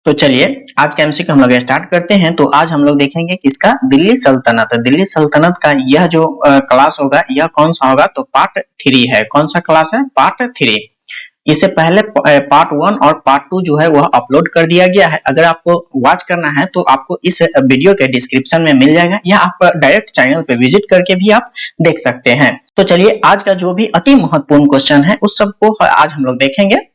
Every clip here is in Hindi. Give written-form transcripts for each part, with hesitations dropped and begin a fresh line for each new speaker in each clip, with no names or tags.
तो चलिए आज का एमसीक्यू हम लोग स्टार्ट करते हैं। तो आज हम लोग देखेंगे किसका, दिल्ली सल्तनत। दिल्ली सल्तनत का यह जो क्लास होगा यह कौन सा होगा, तो पार्ट 3 है। कौन सा क्लास है, पार्ट 3। इससे पहले पार्ट 1 और पार्ट 2 जो है वह अपलोड कर दिया गया है। अगर आपको वॉच करना है तो आपको इस वीडियो के डिस्क्रिप्शन में मिल जाएगा, या आप डायरेक्ट चैनल पे विजिट करके भी आप देख सकते हैं। तो चलिए आज का जो भी अति महत्वपूर्ण क्वेश्चन है उस सबको आज हम लोग देखेंगे।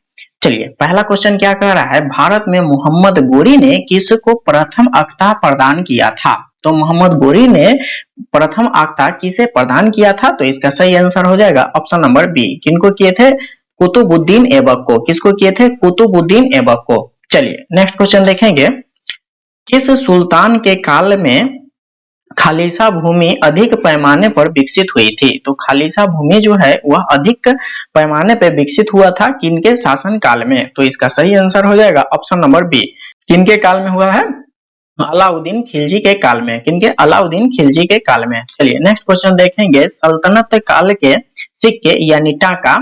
चलिए पहला क्वेश्चन क्या कह रहा है, भारत में मोहम्मद गोरी ने किसको प्रथम अख्ता प्रदान किया था। तो मोहम्मद गोरी ने प्रथम अख्ता किसे प्रदान किया था, तो इसका सही आंसर हो जाएगा ऑप्शन नंबर बी। किनको किए थे, कुतुबुद्दीन ऐबक को। किसको किए थे, कुतुबुद्दीन ऐबक को। चलिए नेक्स्ट क्वेश्चन देखेंगे, किस सुल्तान के काल में खालिसा भूमि अधिक पैमाने पर विकसित हुई थी। तो खालिसा भूमि जो है वह अधिक पैमाने पर विकसित हुआ था किनके शासन काल में, तो इसका सही आंसर हो जाएगा ऑप्शन नंबर बी। किनके काल में हुआ है, अलाउद्दीन खिलजी के काल में। किनके, अलाउद्दीन खिलजी के काल में। चलिए नेक्स्ट क्वेश्चन देखेंगे, सल्तनत काल के सिक्के यानी टाका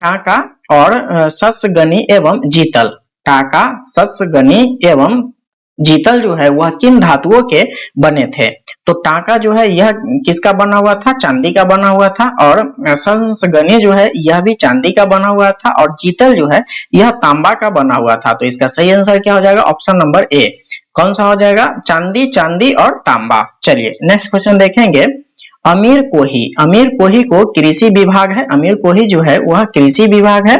टाका और सस्गनी एवं जीतल, टाका सस्गनी एवं जीतल जो है वह किन धातुओं के बने थे। तो टाका जो है यह किसका बना हुआ था, चांदी का बना हुआ था। और सस्गनी जो है यह भी चांदी का बना हुआ था। और जीतल जो है यह तांबा का बना हुआ था। तो इसका सही आंसर क्या हो जाएगा, ऑप्शन नंबर ए। कौन सा हो जाएगा, चांदी, चांदी और तांबा। चलिए नेक्स्ट क्वेश्चन देखेंगे, अमीर कोही को कृषि विभाग है, अमीर कोही जो है वह कृषि विभाग है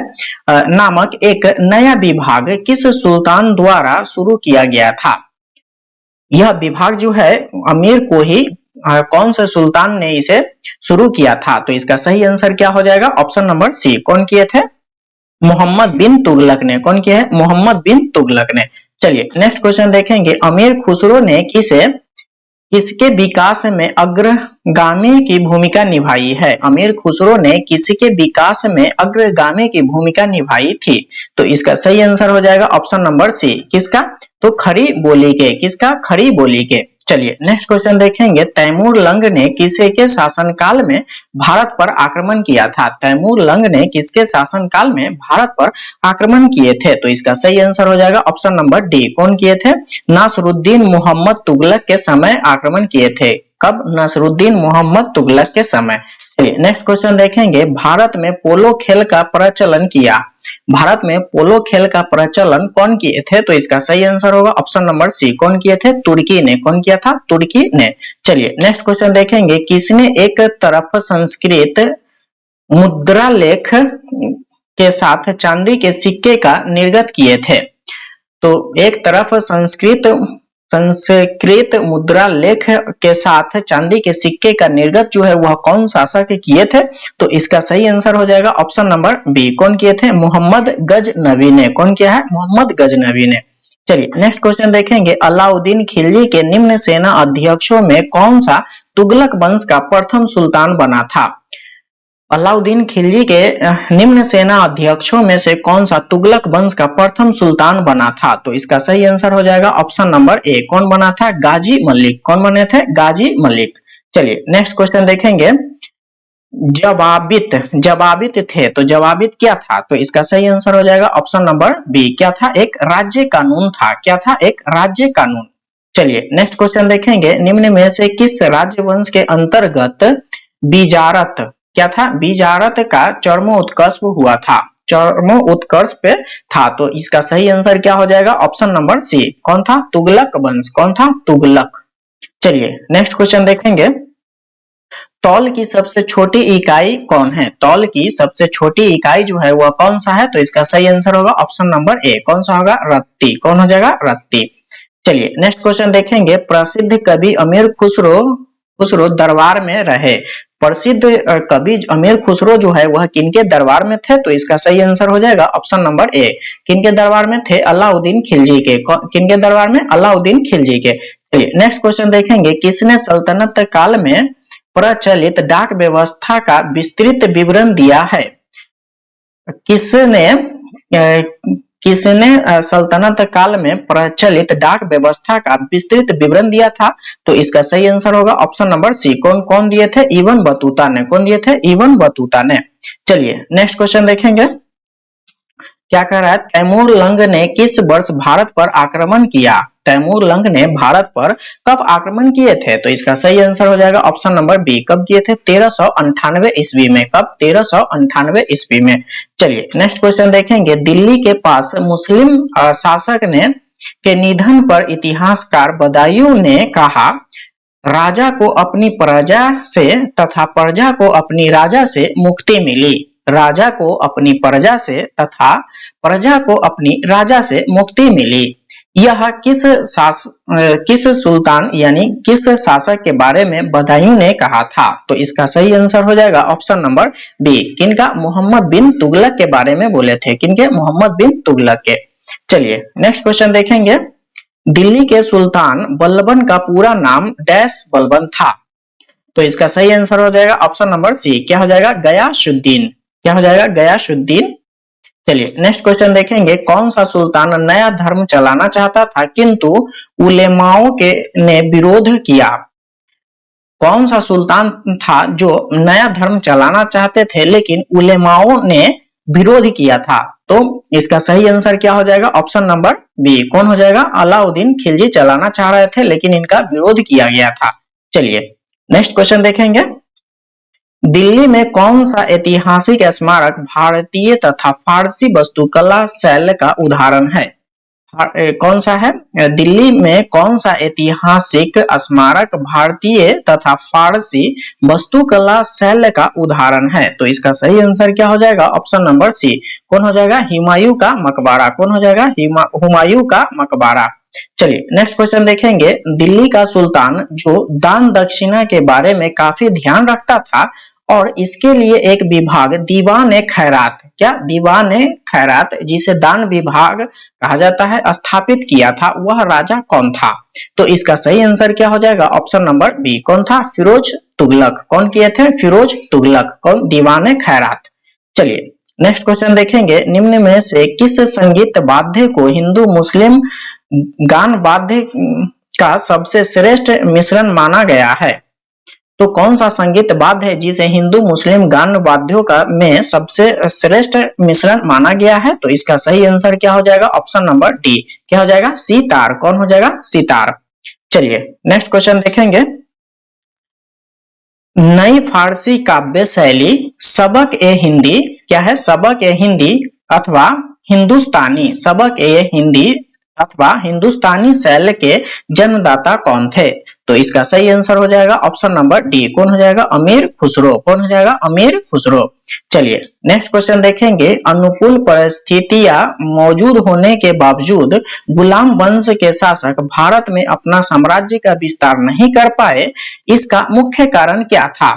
नामक एक नया विभाग किस सुल्तान द्वारा शुरू किया गया था। यह विभाग जो है अमीर कोही कौन से सुल्तान ने इसे शुरू किया था। तो इसका सही आंसर क्या हो जाएगा, ऑप्शन नंबर सी। कौन किए थे, मोहम्मद बिन तुगलक ने। कौन किया है, मोहम्मद बिन तुगलक ने। चलिए नेक्स्ट क्वेश्चन देखेंगे, अमीर खुसरो ने किसके विकास में अग्रगामी की भूमिका निभाई है। अमीर खुसरो ने किसके विकास में अग्रगामी की भूमिका निभाई थी। तो इसका सही आंसर हो जाएगा ऑप्शन नंबर सी। किसका, तो खड़ी बोली के। किसका, खड़ी बोली के। चलिए नेक्स्ट क्वेश्चन देखेंगे, तैमूर लंग ने किसे के शासनकाल में भारत पर आक्रमण किया था। तैमूर लंग ने किसके शासनकाल में भारत पर आक्रमण किए थे। तो इसका सही आंसर हो जाएगा ऑप्शन नंबर डी। कौन किए थे, नासरुद्दीन मोहम्मद तुगलक के समय आक्रमण किए थे। कब, नासरुद्दीन मोहम्मद तुगलक के समय। चलिए नेक्स्ट क्वेश्चन देखेंगे, भारत में पोलो खेल का प्रचलन किया। भारत में पोलो खेल का प्रचलन कौन किए थे। तो इसका सही आंसर होगा ऑप्शन नंबर सी। कौन किए थे, तुर्की ने। कौन किया था, तुर्की ने। चलिए नेक्स्ट क्वेश्चन देखेंगे, किसने एक तरफ संस्कृत मुद्रा लेख के साथ चांदी के सिक्के का निर्गत किए थे। तो एक तरफ संस्कृत मुद्रा लेख के साथ चांदी के सिक्के का निर्गत जो है वह कौन शासक किए थे। तो इसका सही आंसर हो जाएगा ऑप्शन नंबर बी। कौन किए थे, मोहम्मद गजनवी ने। कौन किया है, मोहम्मद गजनवी ने। चलिए नेक्स्ट क्वेश्चन देखेंगे, अलाउद्दीन खिलजी के निम्न सेना अध्यक्षों में कौन सा तुगलक वंश का प्रथम सुल्तान बना था। अलाउद्दीन खिलजी के निम्न सेना अध्यक्षों में से कौन सा तुगलक वंश का प्रथम सुल्तान बना था। तो इसका सही आंसर हो जाएगा ऑप्शन नंबर ए। कौन बना था, गाजी मलिक। कौन बने थे, गाजी मलिक। चलिए नेक्स्ट क्वेश्चन देखेंगे, जवाबित थे। तो जवाबित क्या था, तो इसका सही आंसर हो जाएगा ऑप्शन नंबर बी। क्या था, एक राज्य कानून था। क्या था, एक राज्य कानून। चलिए नेक्स्ट क्वेश्चन देखेंगे, निम्न में से किस राज्य वंश के अंतर्गत बीजारत, क्या था, बीजारत का चरमोत्कर्ष हुआ था। चरमोत्कर्ष पे था। तो इसका सही आंसर क्या हो जाएगा, ऑप्शन नंबर सी। कौन था, तुगलक वंश। कौन था, तुगलक। चलिए नेक्स्ट क्वेश्चन देखेंगे, तौल की सबसे छोटी इकाई कौन है। तौल की सबसे छोटी इकाई जो है वह कौन सा है। तो इसका सही आंसर होगा ऑप्शन नंबर ए। कौन सा होगा, रत्ती। कौन हो जाएगा, रत्ती। चलिए नेक्स्ट क्वेश्चन देखेंगे, प्रसिद्ध कवि अमीर खुसरो दरबार में रहे। प्रसिद्ध कवि अमीर खुसरो जो है वह किनके दरबार में थे। तो इसका सही आंसर हो जाएगा ऑप्शन नंबर ए। किनके दरबार में थे, अलाउद्दीन खिलजी के। किनके दरबार में, अलाउद्दीन खिलजी के। चलिए नेक्स्ट क्वेश्चन देखेंगे, किसने सल्तनत काल में प्रचलित डाक व्यवस्था का विस्तृत विवरण दिया है। किसने सल्तनत काल में प्रचलित डाक व्यवस्था का विस्तृत विवरण दिया था। तो इसका सही आंसर होगा ऑप्शन नंबर सी। कौन दिए थे, इब्न बतूता ने। कौन दिए थे, इब्न बतूता ने। चलिए नेक्स्ट क्वेश्चन देखेंगे, क्या कह रहा है, तैमूर लंग ने किस वर्ष भारत पर आक्रमण किया? तैमूर लंग ने भारत पर कब आक्रमण किए थे? तो इसका सही आंसर हो जाएगा ऑप्शन नंबर बी, कब किए थे? 1398 ईस्वी में। कब? 1398 ईस्वी में। चलिए नेक्स्ट क्वेश्चन देखेंगे, दिल्ली के पास मुस्लिम शासक ने के निधन पर इतिहासकार बदायूं ने कहा, राजा को अपनी प्रजा से तथा प्रजा को अपनी राजा से मुक्ति मिली। राजा को अपनी प्रजा से तथा प्रजा को अपनी राजा से मुक्ति मिली। यह किस सुल्तान यानी किस शासक के बारे में बदायूं ने कहा था? तो इसका सही आंसर हो जाएगा ऑप्शन नंबर बी, किनका? मोहम्मद बिन तुगलक के बारे में बोले थे। किनके? मोहम्मद बिन तुगलक के। चलिए नेक्स्ट क्वेश्चन देखेंगे, दिल्ली के सुल्तान बल्बन का पूरा नाम डैश बल्बन था? तो इसका सही आंसर हो जाएगा ऑप्शन नंबर सी, क्या हो जाएगा? गयासुद्दीन। क्या हो जाएगा? गयासुद्दीन। चलिए नेक्स्ट क्वेश्चन देखेंगे, कौन सा सुल्तान नया धर्म चलाना चाहता था किंतु उलेमाओं के ने विरोध किया? कौन सा सुल्तान था जो नया धर्म चलाना चाहते थे लेकिन उलेमाओं ने विरोध किया था? तो इसका सही आंसर क्या हो जाएगा? ऑप्शन नंबर बी, कौन हो जाएगा? अलाउद्दीन खिलजी चलाना चाह रहे थे लेकिन इनका विरोध किया गया था। चलिए नेक्स्ट क्वेश्चन देखेंगे, दिल्ली में कौन सा ऐतिहासिक स्मारक भारतीय तथा फारसी वास्तुकला शैली का उदाहरण है? कौन सा है? दिल्ली में कौन सा ऐतिहासिक स्मारक भारतीय तथा फारसी वास्तुकला शैली का उदाहरण है? तो इसका सही आंसर क्या हो जाएगा? ऑप्शन नंबर सी, कौन हो जाएगा? हुमायूं का मकबरा। कौन हो जाएगा? हुमायूं का मकबरा। चलिए नेक्स्ट क्वेश्चन देखेंगे, दिल्ली का सुल्तान जो दान दक्षिणा के बारे में काफी ध्यान रखता था और इसके लिए एक विभाग दीवान खैरात, क्या? दीवान खैरात, जिसे दान विभाग कहा जाता है, स्थापित किया था, वह राजा कौन था? तो इसका सही आंसर क्या हो जाएगा? ऑप्शन नंबर बी, कौन था? फिरोज तुगलक। कौन किए थे? फिरोज तुगलक। कौन? दीवान खैरात। चलिए नेक्स्ट क्वेश्चन देखेंगे, निम्न में से किस संगीत वाद्य को हिंदू मुस्लिम गान वाद्य का सबसे श्रेष्ठ मिश्रण माना गया है? तो कौन सा संगीत वाद्य है जिसे हिंदू मुस्लिम गान वाद्यों का में सबसे श्रेष्ठ मिश्रण माना गया है? तो इसका सही आंसर क्या हो जाएगा? ऑप्शन नंबर डी, क्या हो जाएगा? सितार। कौन हो जाएगा? सितार। चलिए नेक्स्ट क्वेश्चन देखेंगे, नई फारसी काव्य शैली सबक ए हिंदी, क्या है? सबक ए हिंदी अथवा हिंदुस्तानी, सबक ए हिंदी अथवा हिंदुस्तानी शैली के जन्मदाता कौन थे? तो इसका सही आंसर हो जाएगा ऑप्शन नंबर डी, कौन हो जाएगा? अमीर खुसरो। कौन हो जाएगा? अमीर खुसरो। चलिए नेक्स्ट क्वेश्चन देखेंगे, अनुकूल परिस्थितियां मौजूद होने के बावजूद गुलाम वंश के शासक भारत में अपना साम्राज्य का विस्तार नहीं कर पाए, इसका मुख्य कारण क्या था?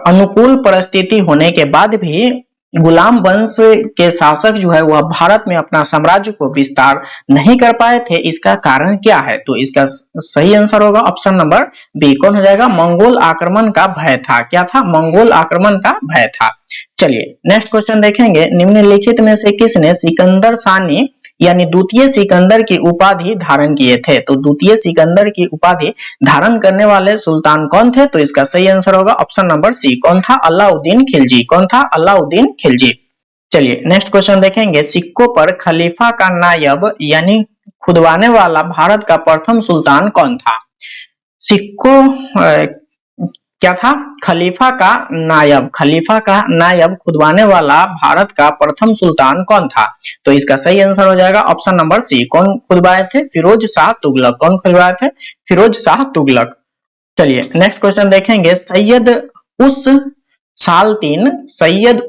अनुकूल परिस्थिति होने के बाद भी गुलाम वंश के शासक जो है वह भारत में अपना साम्राज्य को विस्तार नहीं कर पाए थे, इसका कारण क्या है? तो इसका सही आंसर होगा ऑप्शन नंबर बी, कौन हो जाएगा? मंगोल आक्रमण का भय था। क्या था? मंगोल आक्रमण का भय था। चलिए नेक्स्ट क्वेश्चन देखेंगे, निम्नलिखित में से किसने सिकंदर सानी यानी द्वितीय सिकंदर की उपाधि धारण किए थे? तो द्वितीय सिकंदर की उपाधि धारण करने वाले सुल्तान कौन थे? तो इसका सही आंसर होगा ऑप्शन नंबर सी, कौन था? अलाउद्दीन खिलजी। कौन था? अलाउद्दीन खिलजी। चलिए नेक्स्ट क्वेश्चन देखेंगे, सिक्कों पर खलीफा का नायब यानी खुदवाने वाला भारत का प्रथम सुल्तान कौन था? सिक्कों क्या था? खलीफा का नायब, खलीफा का नायब खुदवाने वाला भारत का प्रथम सुल्तान कौन था? तो इसका सही आंसर हो जाएगा ऑप्शन नंबर सी, कौन खुदवाए थे? फिरोज शाह तुगलक। कौन खुदवाए थे? फिरोज शाह तुगलक। चलिए नेक्स्ट क्वेश्चन देखेंगे, सैयद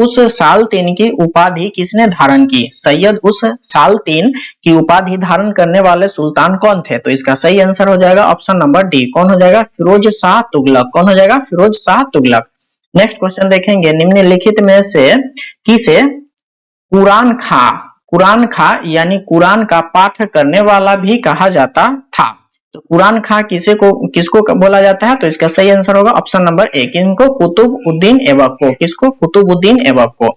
उस सालतीन की उपाधि किसने धारण की? सैयद उस सालतीन की उपाधि धारण करने वाले सुल्तान कौन थे? तो इसका सही आंसर हो जाएगा ऑप्शन नंबर डी, कौन हो जाएगा? फिरोज शाह तुगलक। कौन हो जाएगा? फिरोज शाह तुगलक। नेक्स्ट क्वेश्चन देखेंगे, निम्नलिखित में से किसे कुरान खां यानी कुरान का पाठ करने वाला भी कहा जाता था? तो कुरान खां किसको बोला जाता है? तो इसका सही आंसर होगा ऑप्शन नंबर ए, किनको? कुतुबउद्दीन ऐबक को। किसको? कुतुबउद्दीन ऐबक को।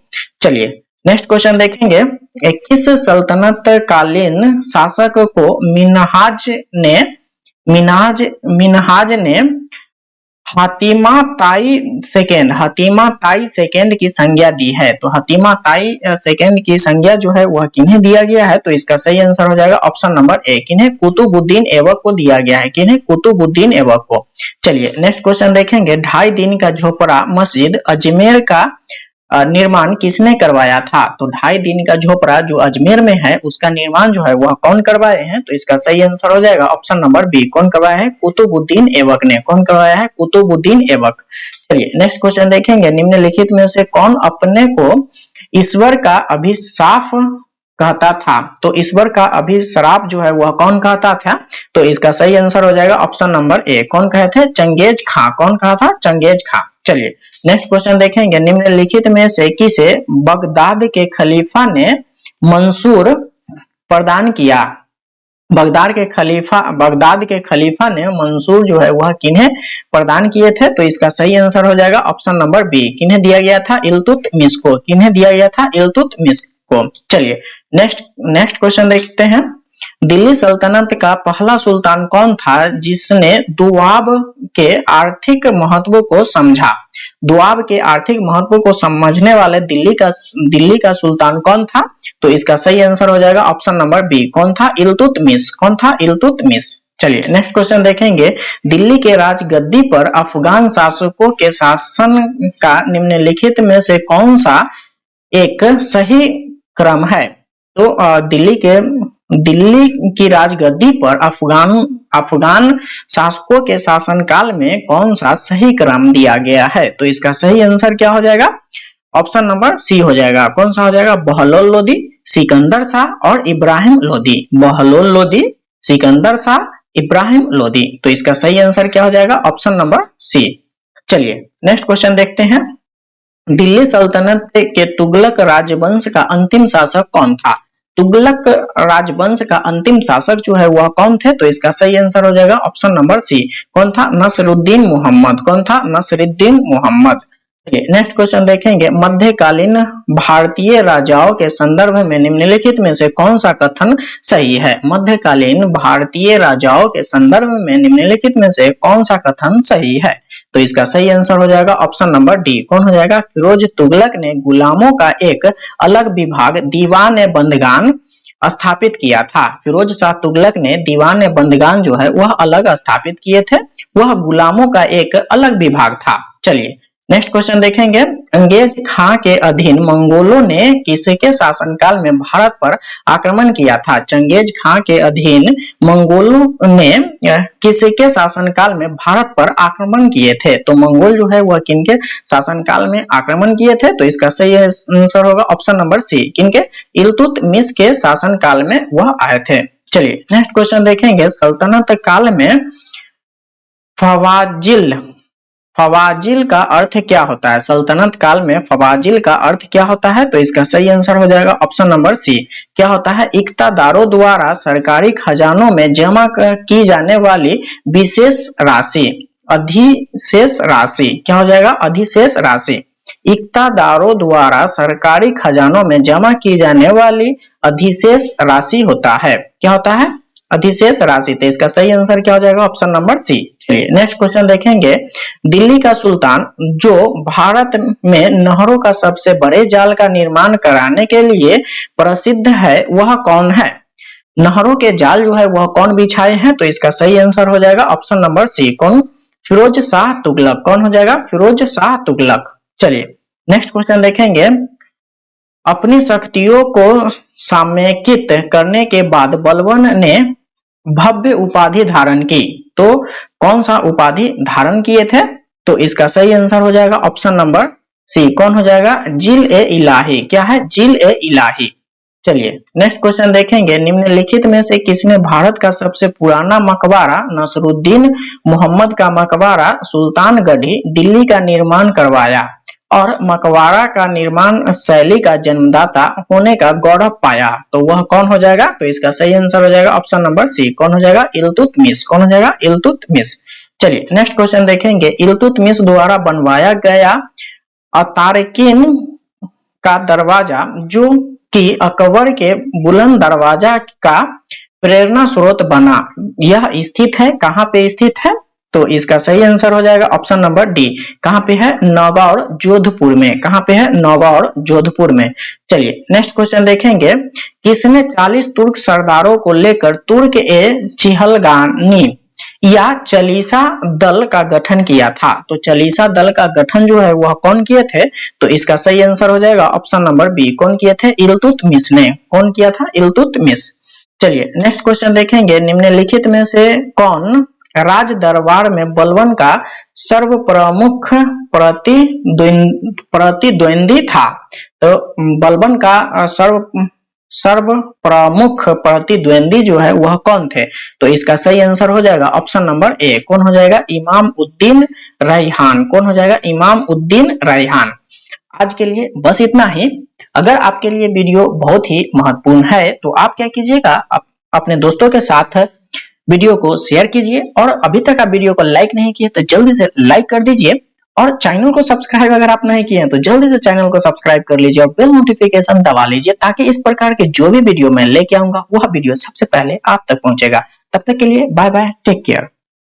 चलिए नेक्स्ट क्वेश्चन देखेंगे, किस सल्तनत कालीन शासक को मिन्हाज ने हातिमा ताई सेकेंड, हातिमा ताई सेकेंड की संज्ञा दी है। तो हातिमा ताई सेकेंड की संज्ञा जो है वह किन्हें दिया गया है? तो इसका सही आंसर हो जाएगा ऑप्शन नंबर ए, किन्हें? कुतुबुद्दीन ऐबक को दिया गया है। किन्हें? कुतुबुद्दीन ऐबक को। चलिए नेक्स्ट क्वेश्चन देखेंगे। 2.5 दिन का झोपड़ा मस्जिद अजमेर का निर्माण किसने करवाया था? तो 2.5 दिन का झोपड़ा जो अजमेर में है उसका निर्माण जो है वह कौन करवाए हैं? तो इसका सही आंसर हो जाएगा ऑप्शन नंबर बी, कौन करवाया है? कुतुबुद्दीन ऐबक ने। कौन करवाया है? कुतुबुद्दीन ऐबक। चलिए नेक्स्ट क्वेश्चन देखेंगे। निम्नलिखित में से कौन अपने को ईश्वर का अभिशाप कहता था? तो ईश्वर का अभिश्राप जो है वह कौन कहता था? तो इसका सही आंसर हो जाएगा ऑप्शन नंबर ए, कौन कहे थे? चंगेज खां। कौन कहा था? चंगेज खां। चलिए नेक्स्ट क्वेश्चन देखेंगे। निम्नलिखित में से किसे बगदाद के खलीफा ने मंसूर प्रदान किया? बगदाद के खलीफा ने मंसूर जो है वह किन्हें प्रदान किए थे? तो इसका सही आंसर हो जाएगा ऑप्शन नंबर बी, किन्हें दिया गया था? इल्तुतमिश को। किन्हें दिया गया था? इल्तुतमिश को। चलिए नेक्स्ट क्वेश्चन देखते हैं। दिल्ली सल्तनत का पहला सुल्तान कौन था जिसने दुआब के आर्थिक महत्व को समझा? दुआब के आर्थिक महत्व को समझने वाले दिल्ली का सुल्तान कौन था? तो इसका सही आंसर हो जाएगा ऑप्शन नंबर बी, कौन था? इल्तुतमिश। कौन था? इल्तुतमिश। चलिए नेक्स्ट क्वेश्चन देखेंगे। दिल्ली के राजगद्दी पर अफगान शासकों के शासन का निम्नलिखित में से कौन सा एक सही क्रम है? तो दिल्ली की राजगद्दी पर अफगान शासकों के शासनकाल में कौन सा सही क्रम दिया गया है? तो इसका सही आंसर क्या हो जाएगा? ऑप्शन नंबर सी हो जाएगा। कौन सा हो जाएगा? बहलोल लोदी, सिकंदर शाह और इब्राहिम लोदी। बहलोल लोदी, सिकंदर शाह, इब्राहिम लोदी। तो इसका सही आंसर क्या हो जाएगा? Option number C. चलिए नेक्स्ट क्वेश्चन देखते हैं। दिल्ली सल्तनत के तुगलक राजवंश का अंतिम शासक कौन था? तुगलक राजवंश का अंतिम शासक जो है वह कौन थे? तो इसका सही आंसर हो जाएगा ऑप्शन नंबर सी, कौन था? नसरुद्दीन मोहम्मद। कौन था? नसरुद्दीन मोहम्मद। नेक्स्ट क्वेश्चन देखेंगे। मध्यकालीन भारतीय राजाओं के संदर्भ में निम्नलिखित में से कौन सा कथन सही है? मध्यकालीन भारतीय राजाओं के संदर्भ में निम्नलिखित में से कौन सा कथन सही है? तो इसका सही आंसर हो जाएगा ऑप्शन नंबर डी, कौन हो जाएगा? फिरोज तुगलक ने गुलामों का एक अलग विभाग दीवान बंदगान स्थापित किया था। फिरोज शाह तुगलक ने दीवान बंदगान जो है वह अलग स्थापित किए थे, वह गुलामों का एक अलग विभाग था। चलिए नेक्स्ट क्वेश्चन देखेंगे। चंगेज खां के अधीन मंगोलों ने किसके शासनकाल में भारत पर आक्रमण किया था? चंगेज खां के अधीन मंगोलों ने किसके शासनकाल में भारत पर आक्रमण किए थे? तो मंगोल जो है वह किनके शासनकाल में आक्रमण किए थे? तो इसका सही आंसर होगा ऑप्शन नंबर सी, किनके? इल्तुतमिश के शासनकाल में वह आए थे। चलिए नेक्स्ट क्वेश्चन देखेंगे। सल्तनत काल में फवाजिल का अर्थ क्या होता है? सल्तनत काल में फवाजिल का अर्थ क्या होता है? तो इसका सही आंसर हो जाएगा ऑप्शन नंबर सी, क्या होता है? इक्तादारों द्वारा सरकारी खजानों में जमा की जाने वाली विशेष राशि, अधिशेष राशि। क्या हो जाएगा? अधिशेष राशि। इक्तादारों द्वारा सरकारी खजानों में जमा की जाने वाली अधिशेष राशि होता है। क्या होता है? अधिशेष राशि। तो इसका सही आंसर क्या हो जाएगा? Option number C. चलिए नेक्स्ट क्वेश्चन देखेंगे। दिल्ली का सुल्तान जो भारत में नहरों का सबसे बड़े जाल का निर्माण कराने के लिए प्रसिद्ध है वह कौन है? नहरों के जाल जो है वह कौन बिछाए हैं? तो इसका सही आंसर हो जाएगा ऑप्शन नंबर सी, कौन? फिरोज शाह तुगलक। कौन हो जाएगा? फिरोज शाह तुगलक। चलिए नेक्स्ट क्वेश्चन देखेंगे। अपनी शक्तियों को समेकित करने के बाद बलबन ने भव्य उपाधि धारण की, तो कौन सा उपाधि धारण किए थे? तो इसका सही आंसर हो जाएगा ऑप्शन नंबर सी, कौन हो जाएगा? जिल ए इलाही। क्या है? जिल ए इलाही। चलिए नेक्स्ट क्वेश्चन देखेंगे। निम्नलिखित में से किसने भारत का सबसे पुराना मकबरा नसरुद्दीन मोहम्मद का मकबरा सुल्तानगढ़ी दिल्ली का निर्माण करवाया और मकबरा का निर्माण शैली का जन्मदाता होने का गौरव पाया? तो वह कौन हो जाएगा? तो इसका सही आंसर हो जाएगा ऑप्शन नंबर सी, कौन हो जाएगा? इल्तुतमिश। कौन हो जाएगा? इल्तुतमिश। चलिए नेक्स्ट क्वेश्चन देखेंगे। इल्तुतमिश द्वारा बनवाया गया अतारकिन का दरवाजा जो कि अकबर के बुलंद दरवाजा का प्रेरणा स्रोत बना, यह स्थित है कहाँ पे? स्थित है तो इसका सही आंसर हो जाएगा ऑप्शन नंबर डी। कहां पे है? नौगौर जोधपुर में। कहां पे है? नौगौर जोधपुर में। चलिए नेक्स्ट क्वेश्चन देखेंगे, किसने 40 तुर्क सरदारों को लेकर तुर्क ए चिहलगानी या चालीसा दल का गठन किया था? तो चालीसा दल का गठन जो है वह कौन किए थे? तो इसका सही आंसर हो जाएगा ऑप्शन नंबर बी। कौन किए थे? इल्तुतमिश ने। कौन किया था? इल्तुतमिश। चलिए नेक्स्ट क्वेश्चन देखेंगे, निम्नलिखित में से कौन राज दरबार में बलबन का सर्वप्रमुख प्रतिद्वंदी था? तो बलबन का सर्व प्रमुख प्रतिद्वंदी जो है वह कौन थे? तो इसका सही आंसर हो जाएगा ऑप्शन नंबर ए। कौन हो जाएगा? इमाम उद्दीन रैहान। कौन हो जाएगा? इमाम उद्दीन रैहान। आज के लिए बस इतना ही। अगर आपके लिए वीडियो बहुत ही महत्वपूर्ण है तो आप क्या कीजिएगा, अपने दोस्तों के साथ वीडियो को शेयर कीजिए, और अभी तक आप वीडियो को लाइक नहीं किए तो जल्दी से लाइक कर दीजिए, और चैनल को सब्सक्राइब अगर आप नहीं किए हैं तो जल्दी से चैनल को सब्सक्राइब कर लीजिए और बेल नोटिफिकेशन दबा लीजिए, ताकि इस प्रकार के जो भी वीडियो मैं लेके आऊंगा वह वीडियो सबसे पहले आप तक पहुंचेगा। तब तक के लिए बाय बाय, टेक केयर।